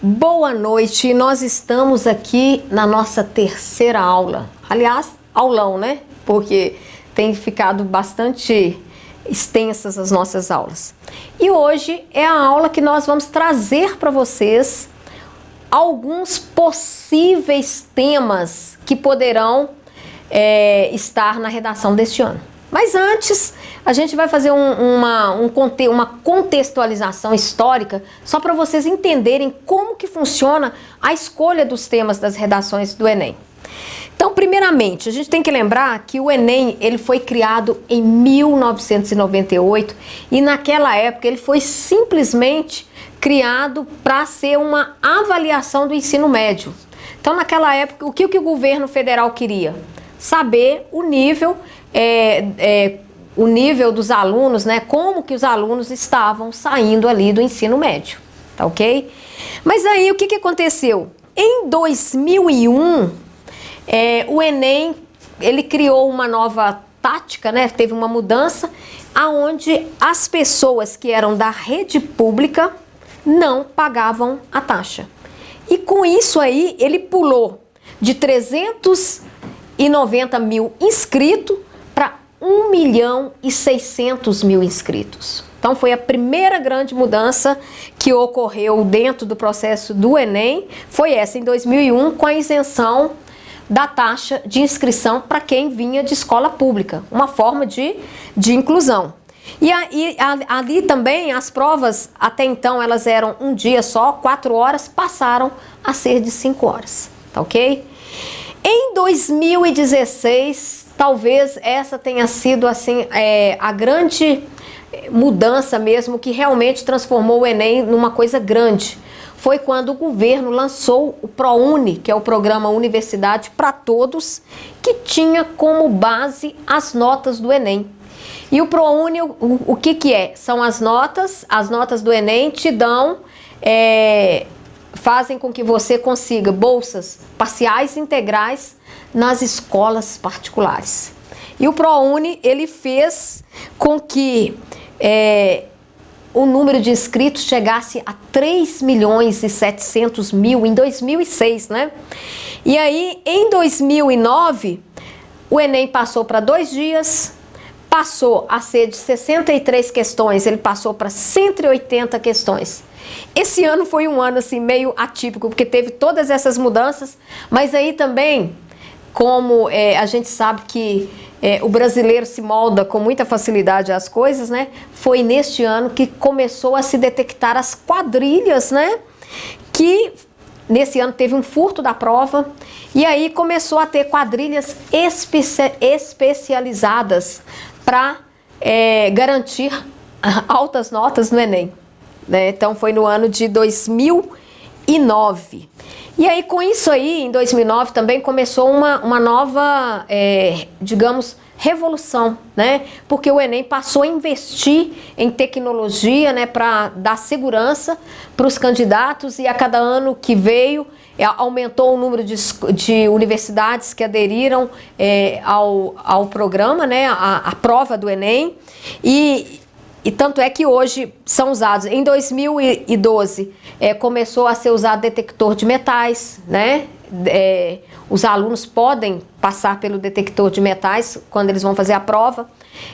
Boa noite, nós estamos aqui na nossa terceira aula. Aliás, aulão, né? Porque tem ficado bastante extensas as nossas aulas. E hoje é a aula que nós vamos trazer para vocês alguns possíveis temas que poderão estar na redação deste ano. Mas antes, a gente vai fazer uma contextualização histórica só para vocês entenderem como que funciona a escolha dos temas das redações do Enem. Então, primeiramente, a gente tem que lembrar que o Enem ele foi criado em 1998 e naquela época ele foi simplesmente criado para ser uma avaliação do ensino médio. Então, naquela época, o que o governo federal queria? Saber o nível dos alunos, né? Como que os alunos estavam saindo ali do ensino médio, tá ok? Mas aí o que aconteceu? Em 2001, o Enem ele criou uma nova tática, né? Teve uma mudança, aonde as pessoas que eram da rede pública não pagavam a taxa. E com isso aí ele pulou de 390 mil inscritos para 1.600.000 inscritos. Então foi a primeira grande mudança que ocorreu dentro do processo do Enem, foi essa em 2001, com a isenção da taxa de inscrição para quem vinha de escola pública, uma forma de inclusão. E aí, ali também as provas, até então elas eram um dia só, 4 horas, passaram a ser de 5 horas, tá ok? Em 2016, talvez essa tenha sido assim, a grande mudança mesmo que realmente transformou o Enem numa coisa grande. Foi quando o governo lançou o ProUni, que é o programa Universidade para Todos, que tinha como base as notas do Enem. E o ProUni, o que é? São as notas do Enem te dão, fazem com que você consiga bolsas parciais e integrais nas escolas particulares. E o ProUni, ele fez com que o número de inscritos chegasse a 3.700.000 em 2006, né? E aí, em 2009, o Enem passou para 2 dias, passou a ser de 63 questões, ele passou para 180 questões. Esse ano foi um ano assim meio atípico, porque teve todas essas mudanças, mas aí também, como a gente sabe que o brasileiro se molda com muita facilidade às coisas, né? Foi neste ano que começou a se detectar as quadrilhas, né? Que nesse ano teve um furto da prova e aí começou a ter quadrilhas especializadas para garantir altas notas no Enem, né? Então foi no ano de 2009. E aí com isso aí, em 2009 também começou uma nova, digamos, revolução, né? Porque o Enem passou a investir em tecnologia, né, para dar segurança para os candidatos, e a cada ano que veio aumentou o número de universidades que aderiram ao programa, né, a prova do Enem, e tanto é que hoje são usados. Em 2012 começou a ser usado detector de metais, né? Os alunos podem passar pelo detector de metais quando eles vão fazer a prova.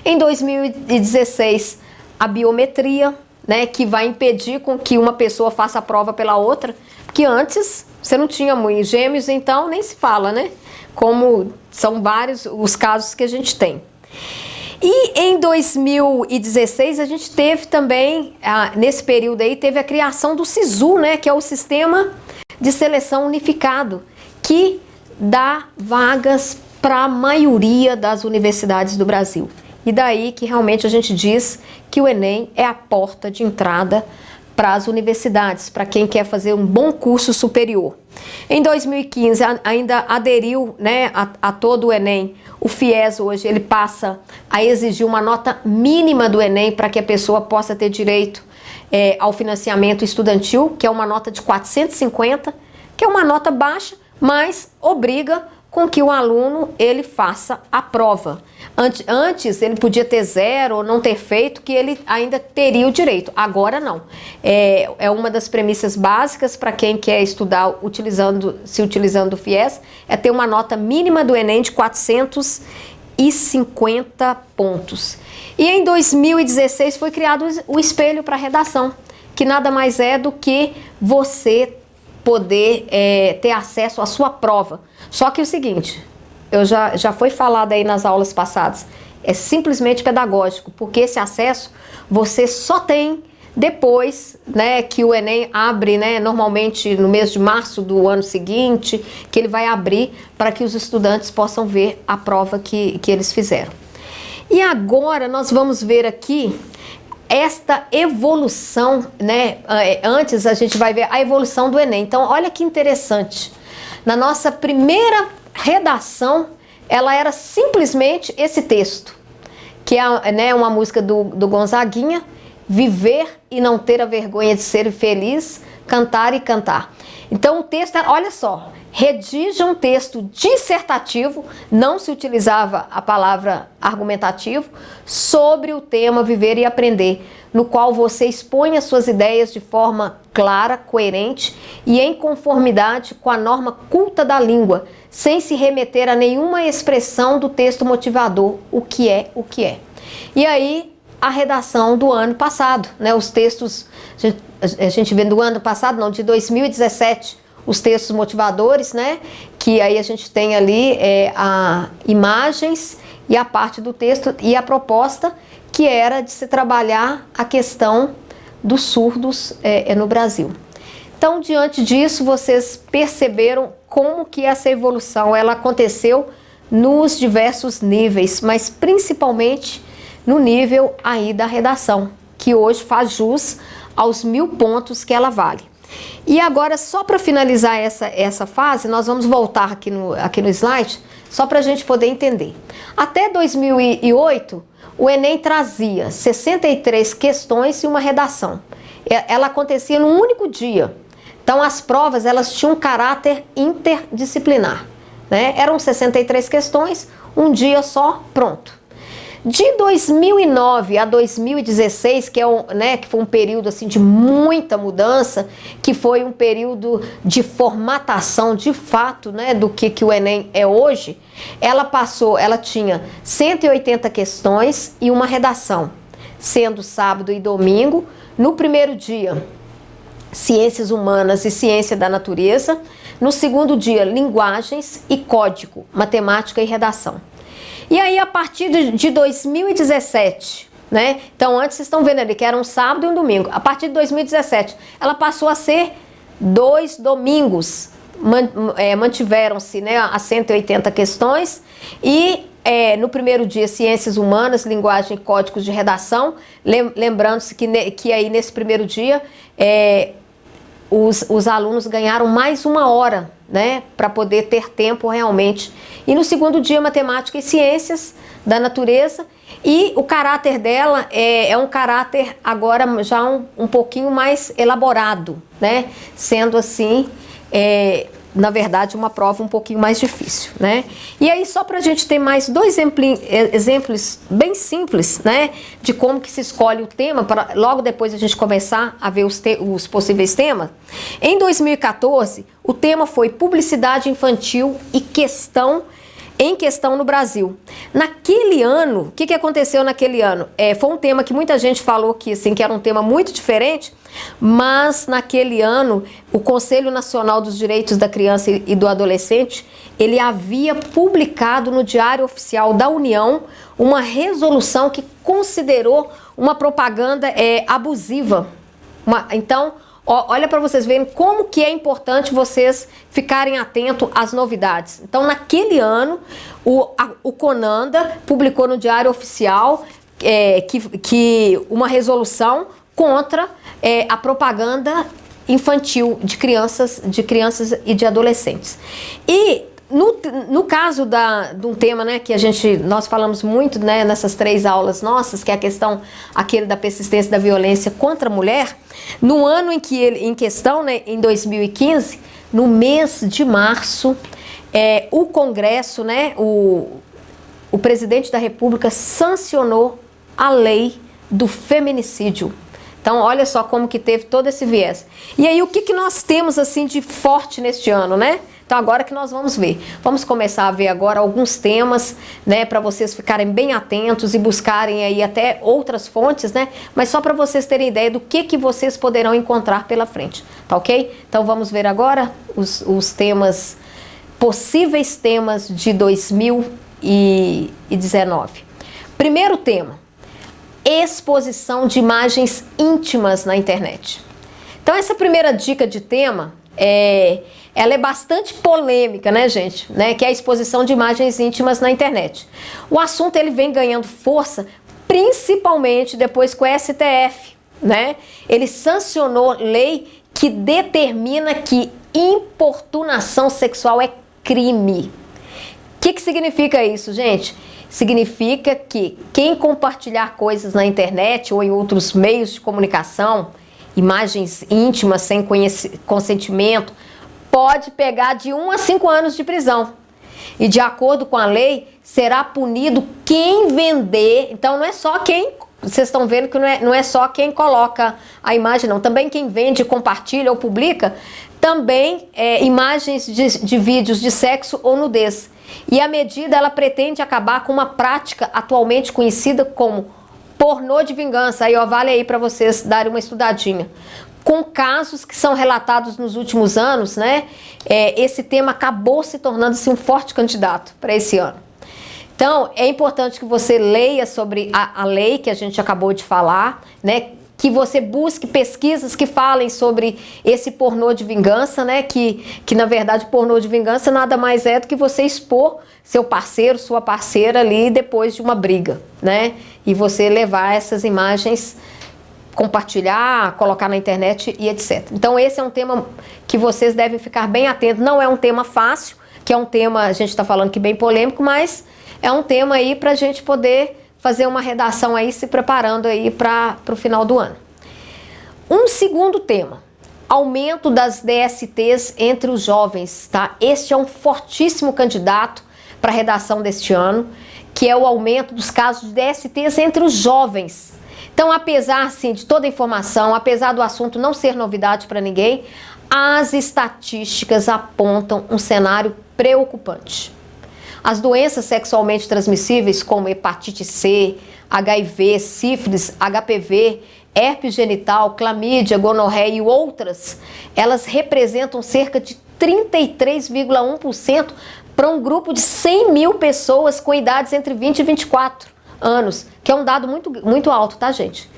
Em 2016, a biometria, né, que vai impedir com que uma pessoa faça a prova pela outra, porque antes você não tinha muitos gêmeos, então nem se fala, né? Como são vários os casos que a gente tem. E em 2016 a gente teve também, nesse período aí, teve a criação do SISU, né, que é o Sistema de Seleção Unificado, que dá vagas para a maioria das universidades do Brasil. E daí que realmente a gente diz que o Enem é a porta de entrada para as universidades, para quem quer fazer um bom curso superior. Em 2015 ainda aderiu, né, a todo o Enem. O FIES hoje ele passa a exigir uma nota mínima do Enem para que a pessoa possa ter direito ao financiamento estudantil, que é uma nota de 450, que é uma nota baixa, mas obriga com que o aluno ele faça a prova. Antes ele podia ter 0 ou não ter feito, que ele ainda teria o direito. Agora não. É uma das premissas básicas para quem quer estudar se utilizando o FIES, é ter uma nota mínima do Enem de 450 pontos. E em 2016 foi criado o espelho para redação, que nada mais é do que você poder ter acesso à sua prova. Só que é o seguinte, já foi falado aí nas aulas passadas, é simplesmente pedagógico, porque esse acesso você só tem depois, né, que o Enem abre, né, normalmente no mês de março do ano seguinte, que ele vai abrir para que os estudantes possam ver a prova que eles fizeram. E agora nós vamos ver aqui esta evolução, né? Antes a gente vai ver a evolução do Enem. Então, olha que interessante. Na nossa primeira redação, ela era simplesmente esse texto, que é, né, uma música do Gonzaguinha: viver e não ter a vergonha de ser feliz, cantar e cantar. Então o texto era, olha só, redija um texto dissertativo, não se utilizava a palavra argumentativo, sobre o tema viver e aprender, no qual você expõe as suas ideias de forma clara, coerente e em conformidade com a norma culta da língua, sem se remeter a nenhuma expressão do texto motivador, o que é o que é. E aí a redação do ano passado, né? Os textos, a gente vê do ano passado, não, de 2017, os textos motivadores, né? Que aí a gente tem ali imagens e a parte do texto e a proposta, que era de se trabalhar a questão dos surdos no Brasil. Então, diante disso, vocês perceberam como que essa evolução ela aconteceu nos diversos níveis, mas principalmente no nível aí da redação, que hoje faz jus aos 1000 pontos que ela vale. E agora, só para finalizar essa fase, nós vamos voltar aqui no slide, só para a gente poder entender. Até 2008, o Enem trazia 63 questões e uma redação. Ela acontecia num único dia. Então, as provas elas tinham um caráter interdisciplinar, né? Eram 63 questões, um dia só, pronto. De 2009 a 2016, que foi um período assim, de muita mudança, que foi um período de formatação de fato, né, do que o Enem é hoje, ela tinha 180 questões e uma redação, sendo sábado e domingo. No primeiro dia, Ciências Humanas e Ciência da Natureza. No segundo dia, Linguagens e Código, Matemática e Redação. E aí, a partir de 2017, né? Então, antes vocês estão vendo ali que era um sábado e um domingo. A partir de 2017, ela passou a ser 2 domingos. Mantiveram-se, né, as 180 questões e no primeiro dia, Ciências Humanas, Linguagem e Códigos de Redação. Lembrando-se que aí nesse primeiro dia os alunos ganharam mais 1 hora, né, para poder ter tempo realmente. E no segundo dia, Matemática e Ciências da Natureza. E o caráter dela é um caráter agora já um pouquinho mais elaborado, né, sendo assim, na verdade, uma prova um pouquinho mais difícil, né? E aí, só para a gente ter mais 2 exemplos bem simples, né, de como que se escolhe o tema, para logo depois a gente começar a ver os possíveis temas. Em 2014, o tema foi Publicidade Infantil e Questão no Brasil. Naquele ano, o que aconteceu naquele ano? Foi um tema que muita gente falou que era um tema muito diferente, mas naquele ano o Conselho Nacional dos Direitos da Criança e do Adolescente, ele havia publicado no Diário Oficial da União uma resolução que considerou uma propaganda abusiva. Então, olha para vocês verem como que é importante vocês ficarem atentos às novidades. Então, naquele ano, o CONANDA publicou no Diário Oficial que uma resolução contra a propaganda infantil de crianças e de adolescentes. E no caso de um tema, né, que nós falamos muito, né, nessas 3 aulas nossas, que é a questão aquele da persistência da violência contra a mulher, no ano em questão, né, em 2015, no mês de março, o Congresso, né, o presidente da República sancionou a lei do feminicídio. Então, olha só como que teve todo esse viés. E aí, o que nós temos, assim, de forte neste ano, né? Então, agora que nós vamos ver. Vamos começar a ver agora alguns temas, né? Para vocês ficarem bem atentos e buscarem aí até outras fontes, né? Mas só para vocês terem ideia do que vocês poderão encontrar pela frente, tá ok? Então, vamos ver agora os temas, possíveis temas de 2019. Primeiro tema. Exposição de imagens íntimas na internet. Então, essa primeira dica de tema, ela é bastante polêmica, né, gente? Né? Que é a exposição de imagens íntimas na internet. O assunto ele vem ganhando força, principalmente depois que o STF, né? Ele sancionou lei que determina que importunação sexual é crime. O que significa isso, gente? Significa que quem compartilhar coisas na internet ou em outros meios de comunicação, imagens íntimas sem consentimento, pode pegar de 1 a 5 anos de prisão. E de acordo com a lei, será punido quem vender. Então não é só quem, vocês estão vendo que não é só quem coloca a imagem, não. Também quem vende, compartilha ou publica, também imagens de vídeos de sexo ou nudez. E a medida ela pretende acabar com uma prática atualmente conhecida como pornô de vingança. Aí, ó, vale aí para vocês darem uma estudadinha. Com casos que são relatados nos últimos anos, né? Esse tema acabou se tornando-se um forte candidato para esse ano. Então, é importante que você leia sobre a lei que a gente acabou de falar, né? Que você busque pesquisas que falem sobre esse pornô de vingança, né? Que na verdade pornô de vingança nada mais é do que você expor seu parceiro, sua parceira ali depois de uma briga, né? E você levar essas imagens, compartilhar, colocar na internet e etc. Então esse é um tema que vocês devem ficar bem atentos. Não é um tema fácil, que é um tema, a gente está falando que bem polêmico, mas é um tema aí para a gente poder fazer uma redação aí, se preparando aí para o final do ano. Um segundo tema, aumento das DSTs entre os jovens, tá? Este é um fortíssimo candidato para a redação deste ano, que é o aumento dos casos de DSTs entre os jovens. Então, apesar, sim, de toda a informação, apesar do assunto não ser novidade para ninguém, as estatísticas apontam um cenário preocupante. As doenças sexualmente transmissíveis, como hepatite C, HIV, sífilis, HPV, herpes genital, clamídia, gonorreia e outras, elas representam cerca de 33,1% para um grupo de 100 mil pessoas com idades entre 20 e 24 anos, que é um dado muito alto, tá, gente?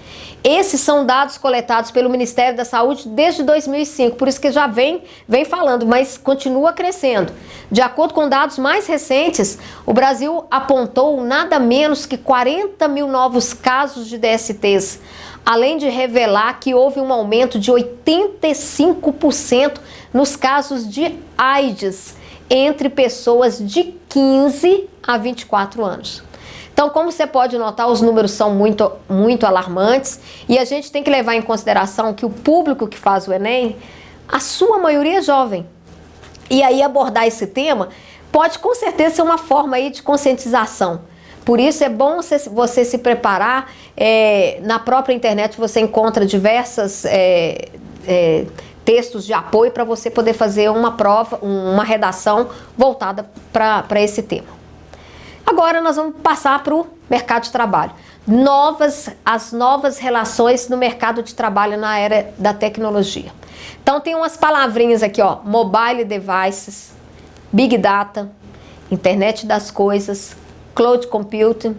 Esses são dados coletados pelo Ministério da Saúde desde 2005, por isso que já vem falando, mas continua crescendo. De acordo com dados mais recentes, o Brasil apontou nada menos que 40 mil novos casos de DSTs, além de revelar que houve um aumento de 85% nos casos de AIDS entre pessoas de 15 a 24 anos. Então, como você pode notar, os números são muito alarmantes e a gente tem que levar em consideração que o público que faz o Enem, a sua maioria é jovem. E aí abordar esse tema pode com certeza ser uma forma aí de conscientização. Por isso é bom você se preparar. Na própria internet você encontra diversas textos de apoio para você poder fazer uma prova, uma redação voltada para esse tema. Agora nós vamos passar para o mercado de trabalho. As novas relações no mercado de trabalho na era da tecnologia. Então tem umas palavrinhas aqui, ó, mobile devices, big data, internet das coisas, cloud computing.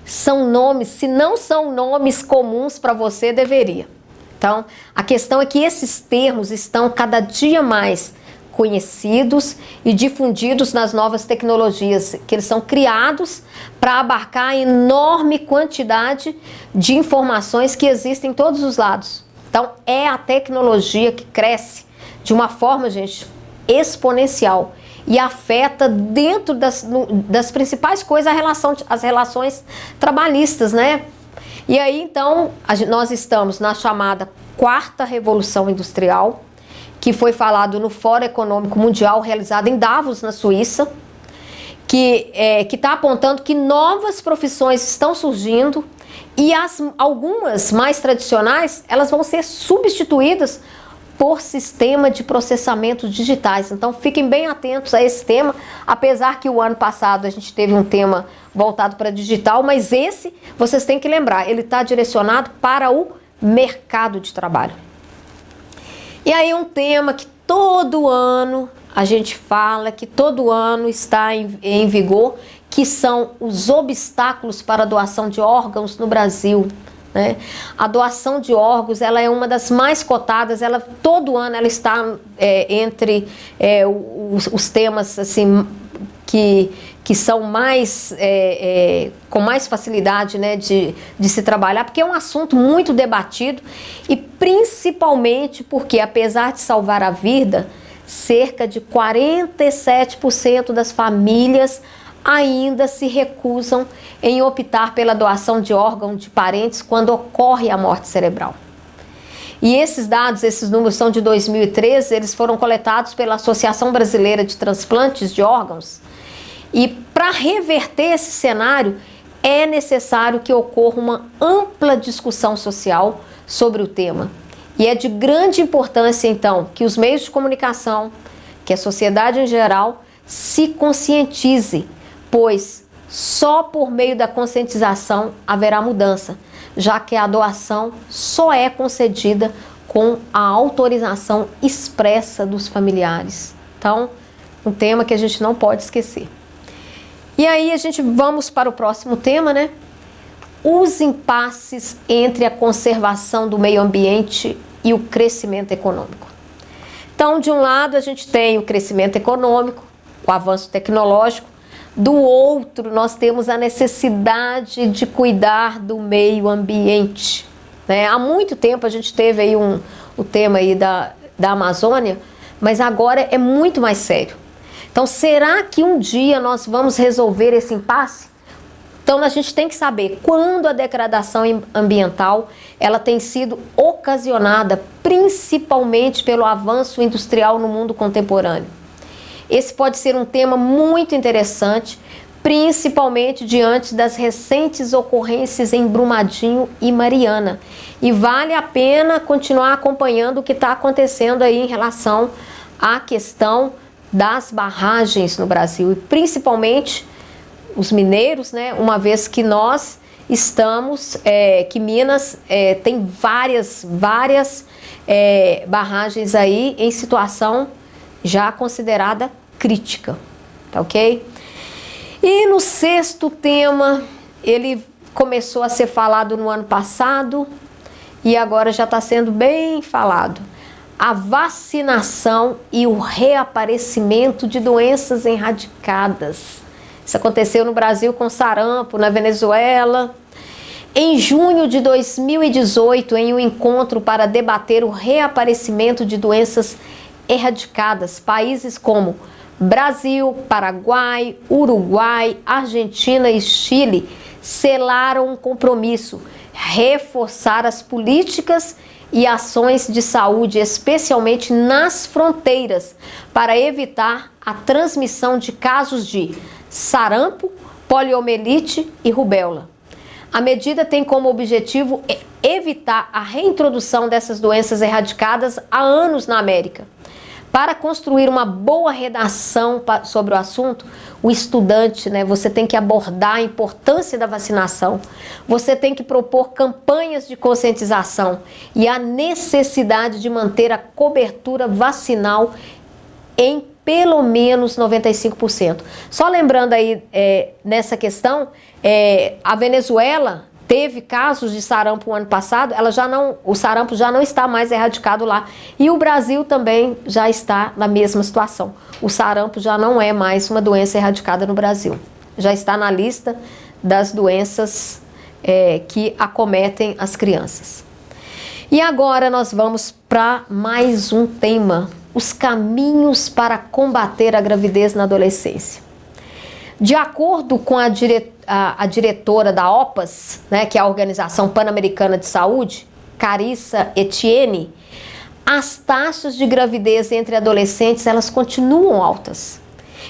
São nomes, se não são nomes comuns para você, deveria. Então, a questão é que esses termos estão cada dia mais conhecidos e difundidos nas novas tecnologias, que eles são criados para abarcar a enorme quantidade de informações que existem em todos os lados. Então, é a tecnologia que cresce de uma forma, gente, exponencial e afeta dentro das principais coisas as relações trabalhistas, né? E aí, então, nós estamos na chamada quarta revolução industrial, que foi falado no Fórum Econômico Mundial realizado em Davos, na Suíça, que está apontando que novas profissões estão surgindo e algumas mais tradicionais, elas vão ser substituídas por sistema de processamento digitais. Então fiquem bem atentos a esse tema, apesar que o ano passado a gente teve um tema voltado para digital, mas esse, vocês têm que lembrar, ele está direcionado para o mercado de trabalho. E aí um tema que todo ano a gente fala, que todo ano está em vigor, que são os obstáculos para a doação de órgãos no Brasil. Né? A doação de órgãos, ela é uma das mais cotadas, todo ano ela está entre os temas assim, que são mais, com mais facilidade, né, de se trabalhar, porque é um assunto muito debatido e principalmente porque, apesar de salvar a vida, cerca de 47% das famílias ainda se recusam em optar pela doação de órgão de parentes quando ocorre a morte cerebral. E esses dados, esses números são de 2013, eles foram coletados pela Associação Brasileira de Transplantes de Órgãos. E para reverter esse cenário, é necessário que ocorra uma ampla discussão social sobre o tema. E é de grande importância, então, que os meios de comunicação, que a sociedade em geral, se conscientize, pois só por meio da conscientização haverá mudança, já que a doação só é concedida com a autorização expressa dos familiares. Então, um tema que a gente não pode esquecer. E aí vamos para o próximo tema, né? Os impasses entre a conservação do meio ambiente e o crescimento econômico. Então, de um lado, a gente tem o crescimento econômico, o avanço tecnológico. Do outro, nós temos a necessidade de cuidar do meio ambiente. Né? Há muito tempo a gente teve aí o tema aí da Amazônia, mas agora é muito mais sério. Então, será que um dia nós vamos resolver esse impasse? Então, a gente tem que saber quando a degradação ambiental ela tem sido ocasionada principalmente pelo avanço industrial no mundo contemporâneo. Esse pode ser um tema muito interessante, principalmente diante das recentes ocorrências em Brumadinho e Mariana. E vale a pena continuar acompanhando o que está acontecendo aí em relação à questão das barragens no Brasil e principalmente os mineiros, né? Uma vez que nós estamos, que Minas tem várias barragens aí em situação já considerada crítica, tá ok? E no sexto tema, ele começou a ser falado no ano passado e agora já está sendo bem falado. A vacinação e o reaparecimento de doenças erradicadas. Isso aconteceu no Brasil com sarampo, na Venezuela. Em junho de 2018, em um encontro para debater o reaparecimento de doenças erradicadas, países como Brasil, Paraguai, Uruguai, Argentina e Chile selaram um compromisso, reforçar as políticas e ações de saúde, especialmente nas fronteiras, para evitar a transmissão de casos de sarampo, poliomielite e rubéola. A medida tem como objetivo evitar a reintrodução dessas doenças erradicadas há anos na América. Para construir uma boa redação sobre o assunto, o estudante, né, você tem que abordar a importância da vacinação, você tem que propor campanhas de conscientização e a necessidade de manter a cobertura vacinal em pelo menos 95%. Só lembrando aí, nessa questão, a Venezuela teve casos de sarampo no ano passado, o sarampo já não está mais erradicado lá. E o Brasil também já está na mesma situação. O sarampo já não é mais uma doença erradicada no Brasil. Já está na lista das doenças que acometem as crianças. E agora nós vamos para mais um tema: os caminhos para combater a gravidez na adolescência. De acordo com a diretora da OPAS, né, que é a Organização Pan-Americana de Saúde, Carissa Etienne, as taxas de gravidez entre adolescentes, elas continuam altas.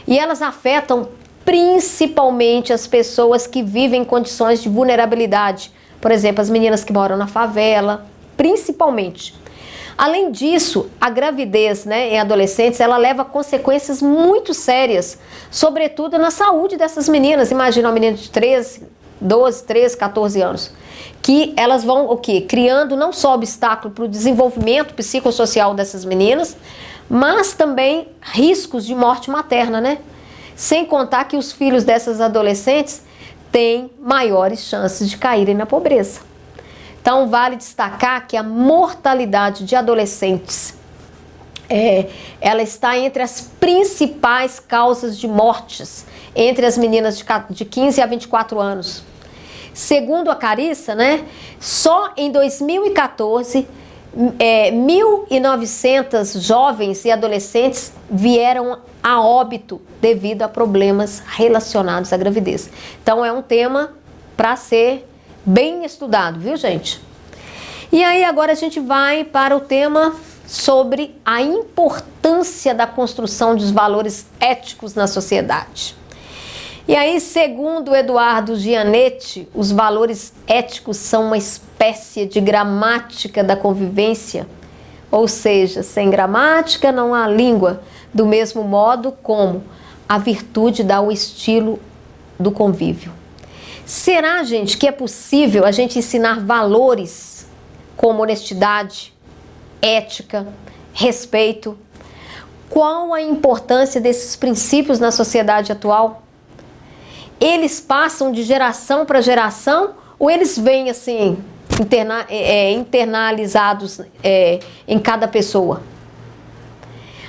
E elas afetam principalmente as pessoas que vivem em condições de vulnerabilidade. Por exemplo, as meninas que moram na favela, principalmente. Além disso, a gravidez, em adolescentes, ela leva a consequências muito sérias, sobretudo na saúde dessas meninas. Imagina uma menina de 12, 13, 14 anos, que elas vão o quê? Criando não só obstáculo para o desenvolvimento psicossocial dessas meninas, mas também riscos de morte materna, Sem contar que os filhos dessas adolescentes têm maiores chances de caírem na pobreza. Então, vale destacar que a mortalidade de adolescentes, ela está entre as principais causas de mortes entre as meninas de 15 a 24 anos. Segundo a Carissa, só em 2014, 1.900 jovens e adolescentes vieram a óbito devido a problemas relacionados à gravidez. Então, é um tema para ser bem estudado, viu, gente? E aí, agora a gente vai para o tema sobre a importância da construção dos valores éticos na sociedade. E aí, segundo Eduardo Gianetti, os valores éticos são uma espécie de gramática da convivência, ou seja, sem gramática não há língua, do mesmo modo como a virtude dá o estilo do convívio. Será, gente, que é possível a gente ensinar valores como honestidade, ética, respeito? Qual a importância desses princípios na sociedade atual? Eles passam de geração para geração ou eles vêm assim, internalizados em cada pessoa?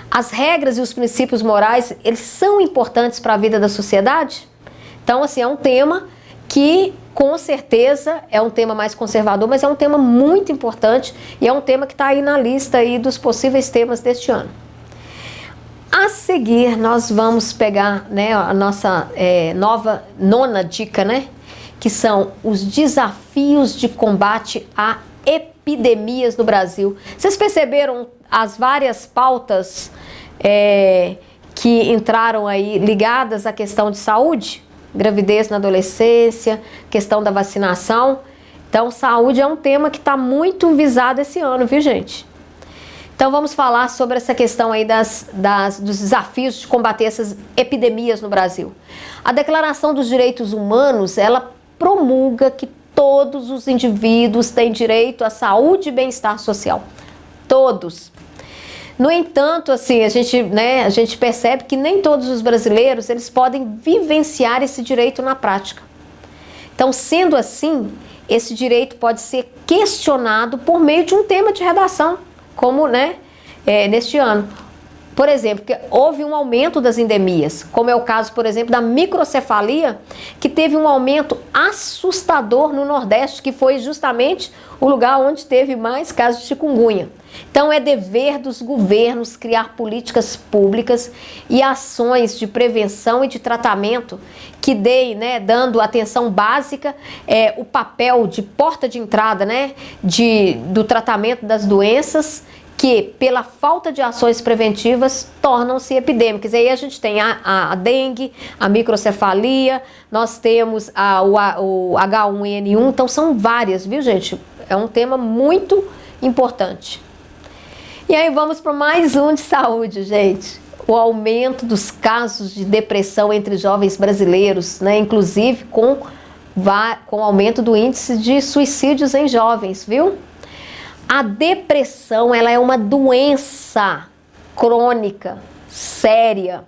As regras e os princípios morais, eles são importantes para a vida da sociedade? Então, assim, é um tema que, com certeza, é um tema mais conservador, mas é um tema muito importante e é um tema que está aí na lista aí dos possíveis temas deste ano. A seguir, nós vamos pegar a nossa nona dica, que são os desafios de combate a epidemias no Brasil. Vocês perceberam as várias pautas que entraram aí ligadas à questão de saúde? Gravidez na adolescência, questão da vacinação. Então, saúde é um tema que está muito visado esse ano, viu, gente? Então, vamos falar sobre essa questão aí dos desafios de combater essas epidemias no Brasil. A Declaração dos Direitos Humanos, ela promulga que todos os indivíduos têm direito à saúde e bem-estar social. Todos. No entanto, assim, a gente percebe que nem todos os brasileiros eles podem vivenciar esse direito na prática. Então, sendo assim, esse direito pode ser questionado por meio de um tema de redação, como neste ano. Por exemplo, que houve um aumento das endemias, como é o caso, por exemplo, da microcefalia, que teve um aumento assustador no Nordeste, que foi justamente o lugar onde teve mais casos de chikungunya. Então, é dever dos governos criar políticas públicas e ações de prevenção e de tratamento que deem, dando atenção básica, o papel de porta de entrada, do tratamento das doenças que, pela falta de ações preventivas, tornam-se epidêmicas. E aí a gente tem a dengue, a microcefalia, nós temos o H1N1, então são várias, viu, gente? É um tema muito importante. E aí vamos para mais um de saúde, gente. O aumento dos casos de depressão entre jovens brasileiros, inclusive com o aumento do índice de suicídios em jovens, viu? A depressão, ela é uma doença crônica, séria,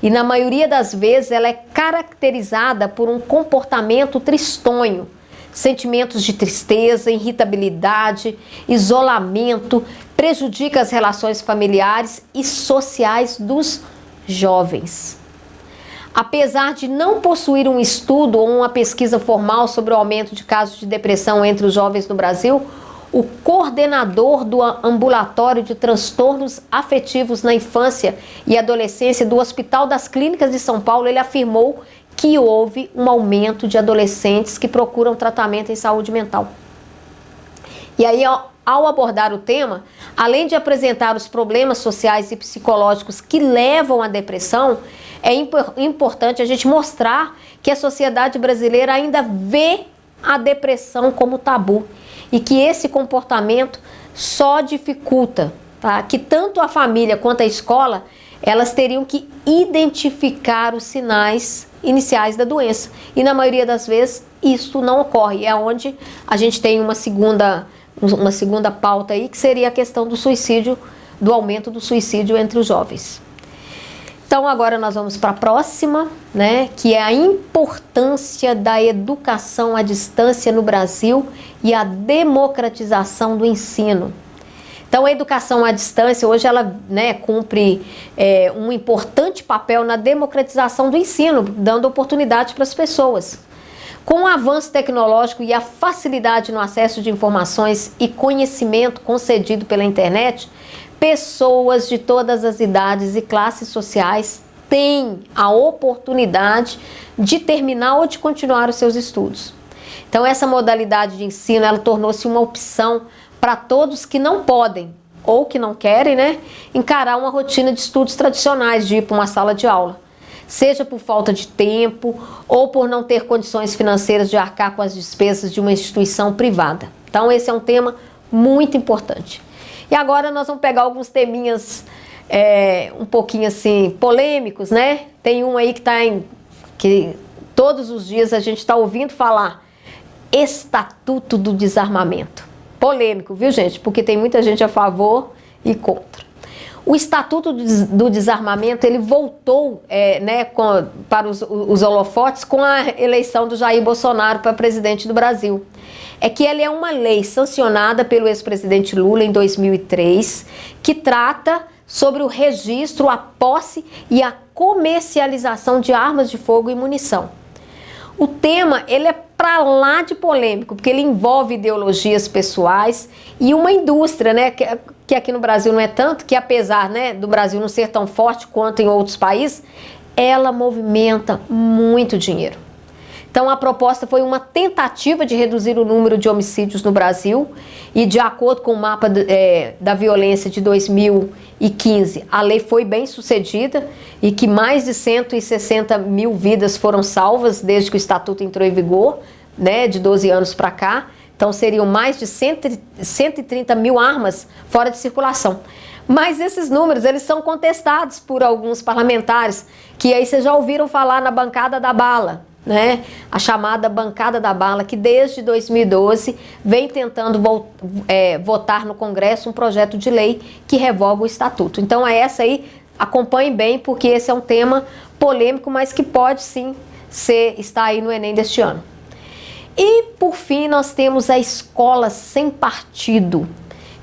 e na maioria das vezes ela é caracterizada por um comportamento tristonho, sentimentos de tristeza, irritabilidade, isolamento, prejudica as relações familiares e sociais dos jovens. Apesar de não possuir um estudo ou uma pesquisa formal sobre o aumento de casos de depressão entre os jovens no Brasil, o coordenador do ambulatório de transtornos afetivos na infância e adolescência do Hospital das Clínicas de São Paulo, ele afirmou que houve um aumento de adolescentes que procuram tratamento em saúde mental. E aí, ao abordar o tema, além de apresentar os problemas sociais e psicológicos que levam à depressão, é importante a gente mostrar que a sociedade brasileira ainda vê a depressão como tabu e que esse comportamento só dificulta, tá? Que tanto a família quanto a escola, elas teriam que identificar os sinais iniciais da doença. E na maioria das vezes isso não ocorre. É onde a gente tem uma segunda pauta aí, que seria a questão do suicídio, do aumento do suicídio entre os jovens. Então agora nós vamos para a próxima, né, que é a importância da educação à distância no Brasil e a democratização do ensino. Então a educação à distância hoje ela, né, cumpre um importante papel na democratização do ensino, dando oportunidade para as pessoas. Com o avanço tecnológico e a facilidade no acesso de informações e conhecimento concedido pela internet, pessoas de todas as idades e classes sociais têm a oportunidade de terminar ou de continuar os seus estudos. Então essa modalidade de ensino, ela tornou-se uma opção para todos que não podem ou que não querem, né, encarar uma rotina de estudos tradicionais, de ir para uma sala de aula. Seja por falta de tempo ou por não ter condições financeiras de arcar com as despesas de uma instituição privada. Então esse é um tema muito importante. E agora nós vamos pegar alguns teminhas um pouquinho assim polêmicos, né? Tem um aí que todos os dias a gente está ouvindo falar, Estatuto do Desarmamento. Polêmico, viu, gente? Porque tem muita gente a favor e contra. O Estatuto do Desarmamento, ele voltou para os holofotes com a eleição do Jair Bolsonaro para presidente do Brasil. É que ele é uma lei sancionada pelo ex-presidente Lula em 2003, que trata sobre o registro, a posse e a comercialização de armas de fogo e munição. O tema, ele é para lá de polêmico, porque ele envolve ideologias pessoais e uma indústria, né, que aqui no Brasil não é tanto, que apesar, né, do Brasil não ser tão forte quanto em outros países, ela movimenta muito dinheiro. Então a proposta foi uma tentativa de reduzir o número de homicídios no Brasil e, de acordo com o mapa da violência de 2015, a lei foi bem sucedida e que mais de 160 mil vidas foram salvas desde que o Estatuto entrou em vigor, né, de 12 anos para cá. Então seriam mais de 130 mil armas fora de circulação. Mas esses números, eles são contestados por alguns parlamentares, que aí vocês já ouviram falar na bancada da bala, né? A chamada bancada da bala, que desde 2012 vem tentando votar no Congresso um projeto de lei que revoga o Estatuto. Então essa aí, acompanhe bem, porque esse é um tema polêmico, mas que pode sim estar aí no Enem deste ano. E por fim nós temos a Escola Sem Partido,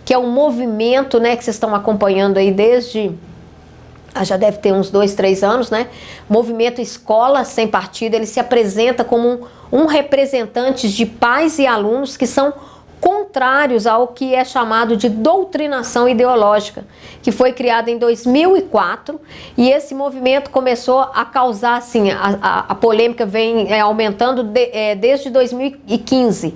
que é um movimento, né, que vocês estão acompanhando aí desde... já deve ter uns 2, 3 anos, né? Movimento Escola Sem Partido, ele se apresenta como um representante de pais e alunos que são contrários ao que é chamado de doutrinação ideológica, que foi criado em 2004, e esse movimento começou a causar, assim, a polêmica vem aumentando desde 2015,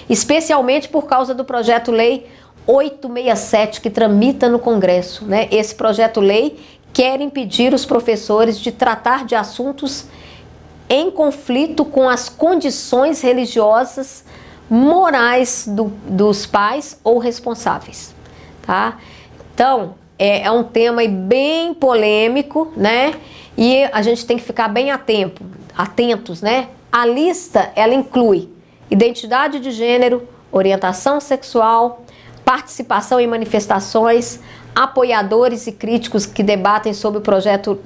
especialmente por causa do projeto-lei 867, que tramita no Congresso, né? Esse projeto-lei quer impedir os professores de tratar de assuntos em conflito com as condições religiosas, morais dos pais ou responsáveis, tá? Então, é um tema bem polêmico, né? E a gente tem que ficar bem atentos, né? A lista, ela inclui identidade de gênero, orientação sexual, participação em manifestações. Apoiadores e críticos que debatem sobre o projeto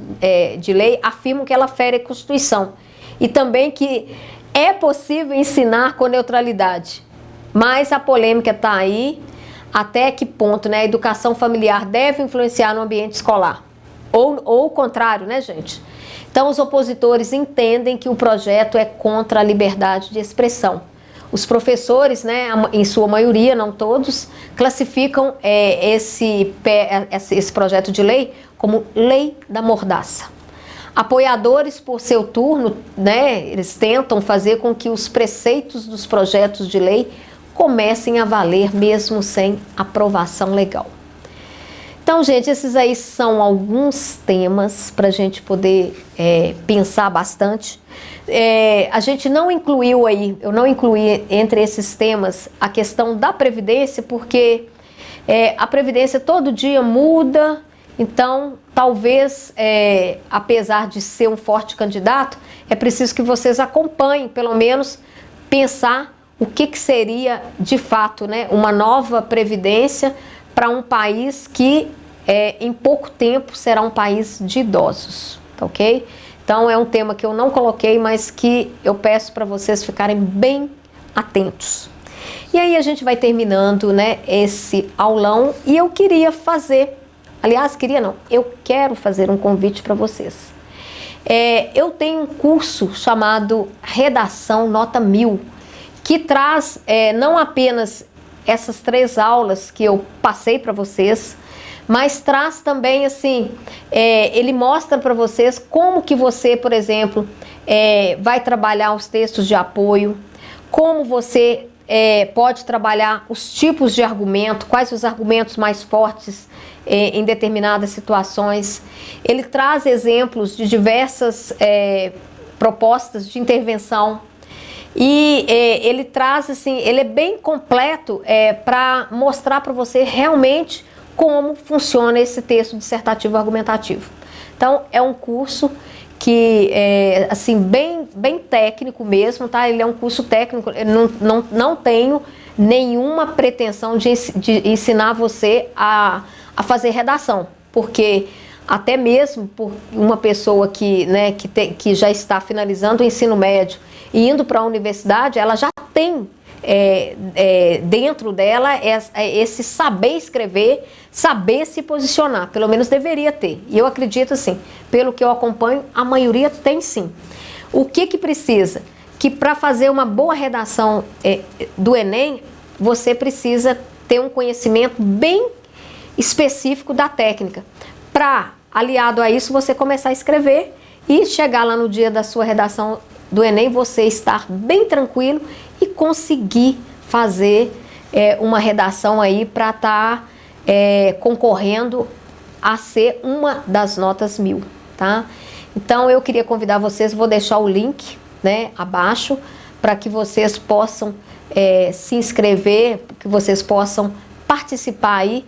de lei afirmam que ela fere a Constituição e também que é possível ensinar com neutralidade. Mas a polêmica está aí, até que ponto, né, a educação familiar deve influenciar no ambiente escolar. Ou o contrário, né, gente? Então os opositores entendem que o projeto é contra a liberdade de expressão. Os professores, né, em sua maioria, não todos, classificam esse projeto de lei como lei da mordaça. Apoiadores, por seu turno, né, eles tentam fazer com que os preceitos dos projetos de lei comecem a valer mesmo sem aprovação legal. Então, gente, esses aí são alguns temas para a gente poder pensar bastante. A gente não incluiu aí, eu não incluí entre esses temas a questão da Previdência, porque a Previdência todo dia muda, então talvez, apesar de ser um forte candidato, é preciso que vocês acompanhem, pelo menos pensar o que seria de fato, né, uma nova Previdência para um país que em pouco tempo será um país de idosos, tá ok? Então é um tema que eu não coloquei, mas que eu peço para vocês ficarem bem atentos. E aí a gente vai terminando, né, esse aulão, e eu queria fazer, aliás, eu quero fazer um convite para vocês. Eu tenho um curso chamado Redação Nota 1000, que traz não apenas essas 3 aulas que eu passei para vocês, mas traz também, assim, ele mostra para vocês como que você, por exemplo, vai trabalhar os textos de apoio, como você pode trabalhar os tipos de argumento, quais os argumentos mais fortes em determinadas situações. Ele traz exemplos de diversas propostas de intervenção. E ele traz, assim, ele é bem completo para mostrar para você realmente como funciona esse texto dissertativo argumentativo. Então, é um curso que é, assim, bem técnico mesmo, tá? Ele é um curso técnico, eu não tenho nenhuma pretensão de ensinar você a fazer redação, porque até mesmo por uma pessoa que, né, que já está finalizando o ensino médio e indo para a universidade, ela já tem dentro dela esse saber escrever, saber se posicionar, pelo menos deveria ter. E eu acredito, assim, pelo que eu acompanho, a maioria tem sim. O que precisa? Que para fazer uma boa redação do Enem, você precisa ter um conhecimento bem específico da técnica. Para, aliado a isso, você começar a escrever e chegar lá no dia da sua redação do Enem, você estar bem tranquilo e conseguir fazer uma redação aí para estar concorrendo a ser uma das notas 1000, tá? Então eu queria convidar vocês, vou deixar o link, né, abaixo, para que vocês possam se inscrever, que vocês possam participar aí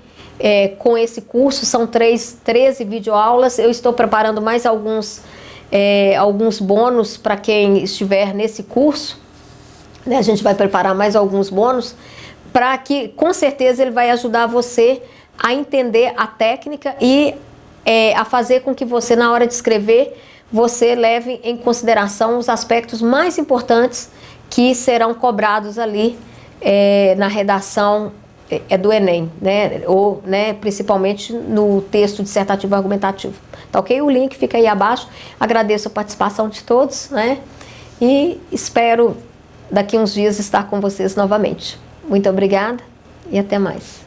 com esse curso. São 13 videoaulas, eu estou preparando mais alguns bônus para quem estiver nesse curso, né? A gente vai preparar mais alguns bônus para que, com certeza, ele vai ajudar você a entender a técnica e a fazer com que você, na hora de escrever, você leve em consideração os aspectos mais importantes que serão cobrados ali na redação do Enem, né? Ou, né, principalmente no texto dissertativo argumentativo. Tá ok? O link fica aí abaixo. Agradeço a participação de todos, né? E espero daqui uns dias estar com vocês novamente. Muito obrigada e até mais.